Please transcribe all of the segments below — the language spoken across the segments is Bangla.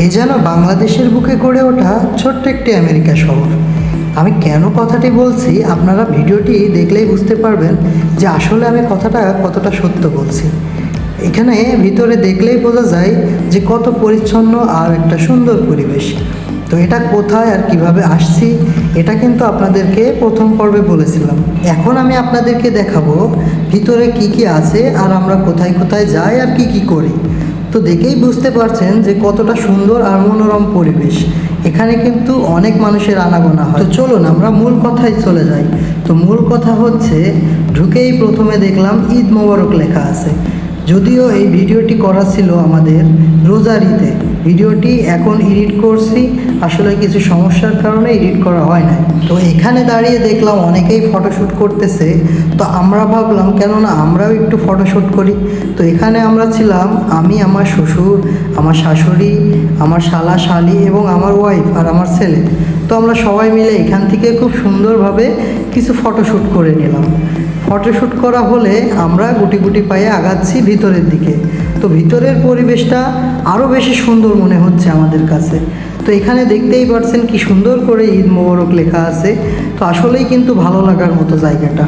এই যেন বাংলাদেশের বুকে গড়ে ওঠা ছোট্ট একটি আমেরিকা শহর। আমি কেন কথাটি বলছি আপনারা ভিডিওটি দেখলেই বুঝতে পারবেন যে আসলে আমি কথাটা কতটা সত্য বলছি। এখানে ভিতরে দেখলেই বোঝা যায় যে কত পরিচ্ছন্ন আর একটা সুন্দর পরিবেশ। তো এটা কোথায় আর কিভাবে আসছি এটা কিন্তু আপনাদেরকে প্রথম পর্বে বলেছিলাম। এখন আমি আপনাদেরকে দেখাবো ভিতরে কি কি আছে আর আমরা কোথায় কোথায় যাই আর কি কি করি। তো দেখেই বুঝতে পারছেন যে কতটা সুন্দর আর মনোরম পরিবেশ। এখানে কিন্তু অনেক মানুষের আনাগোনা হয়। তো চলুন আমরা মূল কথায় চলে যাই। তো মূল কথা হচ্ছে ঢুকেই প্রথমে দেখলাম ঈদ মোবারক লেখা আছে। যদিও এই ভিডিওটি করা ছিল আমাদের রোজার ঈদে, ভিডিওটি এখন এডিট করছি, আসলে কিছু সমস্যার কারণে এডিট করা হয় না। তো এখানে দাঁড়িয়ে দেখলাম অনেকেই ফটোশ্যুট করতেছে, তো আমরা ভাবলাম কেননা আমরাও একটু ফটোশ্যুট করি। তো এখানে আমরা ছিলাম আমি, আমার শ্বশুর, আমার শাশুড়ি, আমার শালা শালি এবং আমার ওয়াইফ আর আমার ছেলে। তো আমরা সবাই মিলে এখান থেকে খুব সুন্দরভাবে কিছু ফটোশ্যুট করে নিলাম। ফটোশ্যুট করা হলে আমরা গুটি গুটি পায়ে আগাচ্ছি ভিতরের দিকে। তো ভিতরের পরিবেশটা আরও বেশি সুন্দর মনে হচ্ছে আমাদের কাছে। তো এখানে দেখতেই পাচ্ছেন কি সুন্দর করে ঈদ মোবারক লেখা আছে। তো আসলেই কিন্তু ভালো লাগার মতো জায়গাটা।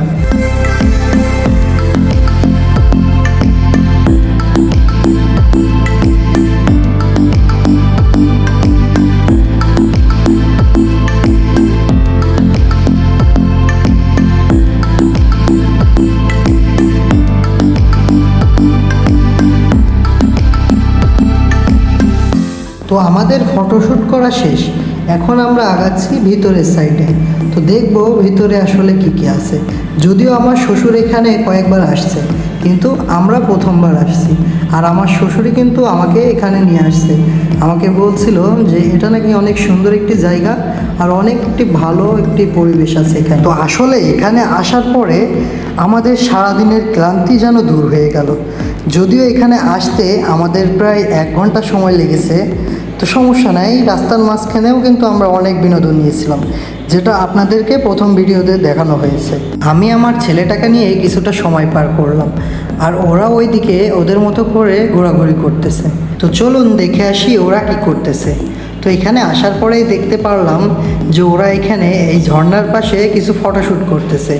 তো আমাদের ফটোশ্যুট করা শেষ, এখন আমরা আগাচ্ছি ভিতরের সাইডে। তো দেখব ভিতরে আসলে কি কি আছে। যদিও আমার শ্বশুর এখানে কয়েকবার আসছে, কিন্তু আমরা প্রথমবার আসছি। আর আমার শ্বশুরই কিন্তু আমাকে এখানে নিয়ে আসছে। আমাকে বলছিল যে এটা নাকি অনেক সুন্দর একটি জায়গা আর অনেক একটি ভালো একটি পরিবেশ আছে এখানে। তো আসলে এখানে আসার পরে আমাদের সারাদিনের ক্লান্তি যেন দূর হয়ে গেল। যদিও এখানে আসতে আমাদের প্রায় 1 ঘন্টা সময় লেগেছে, তো সমস্যা নাই, রাস্তার মাঝখানেও কিন্তু আমরা অনেক বিনোদন নিয়েছিলাম, যেটা আপনাদেরকে প্রথম ভিডিওতে দেখানো হয়েছে। আমি আমার ছেলেটাকে নিয়ে কিছুটা সময় পার করলাম, আর ওরা ওইদিকে ওদের মতো করে ঘোরাঘুরি করতেছে। তো চলুন দেখে আসি ওরা কি করতেছে। তো এখানে আসার পরেই দেখতে পারলাম যে ওরা এখানে এই ঝর্ণার পাশে কিছু ফটোশ্যুট করতেছে।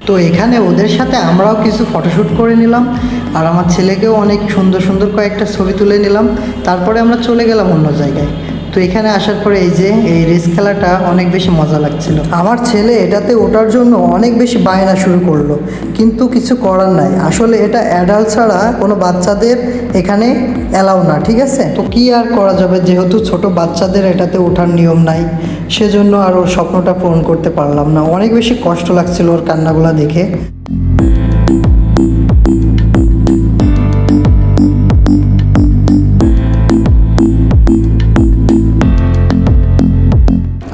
তো এখানে ওদের সাথে আমরাও কিছু ফটোশ্যুট করে নিলাম, আর আমার ছেলেকেও অনেক সুন্দর সুন্দর কয়েকটা ছবি তুলে নিলাম। তারপরে আমরা চলে গেলাম অন্য জায়গায়। তো এখানে আসার পরে এই যে এই রেস খেলাটা অনেক বেশি মজা লাগছিল। আমার ছেলে এটাতে ওঠার জন্য অনেক বেশি বায়না শুরু করলো, কিন্তু কিছু করার নাই। আসলে এটা অ্যাডাল্ট ছাড়া কোনো বাচ্চাদের এখানে অ্যালাউ না, ঠিক আছে? তো কি আর করা যাবে, যেহেতু ছোট বাচ্চাদের এটাতে ওঠার নিয়ম নাই, সেজন্য আর ওর স্বপ্নটা পূরণ করতে পারলাম না। অনেক বেশি কষ্ট লাগছিল ওর কান্নাগুলো দেখে।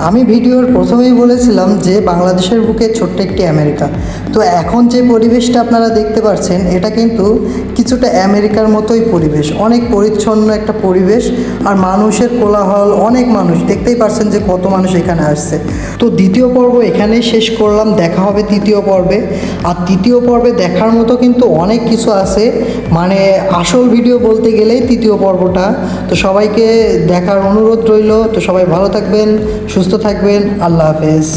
আমি ভিডিওর প্রথমেই বলেছিলাম যে বাংলাদেশের বুকে ছোট্ট একটি আমেরিকা। তো এখন যে পরিবেশটা আপনারা দেখতে পাচ্ছেন এটা কিন্তু কিছুটা আমেরিকার মতোই পরিবেশ, অনেক পরিচ্ছন্ন একটা পরিবেশ, আর মানুষের কোলাহল, অনেক মানুষ, দেখতেই পাচ্ছেন যে কত মানুষ এখানে আসছে। তো দ্বিতীয় পর্ব এখানেই শেষ করলাম, দেখা হবে তৃতীয় পর্বে। আর তৃতীয় পর্বে দেখার মতো কিন্তু অনেক কিছু আছে, মানে আসল ভিডিও বলতে গেলেই তৃতীয় পর্বটা। তো সবাইকে দেখার অনুরোধ রইল। তো সবাই ভালো থাকবেন, সুস্থ থাকবেন, আল্লাহ হাফেজ।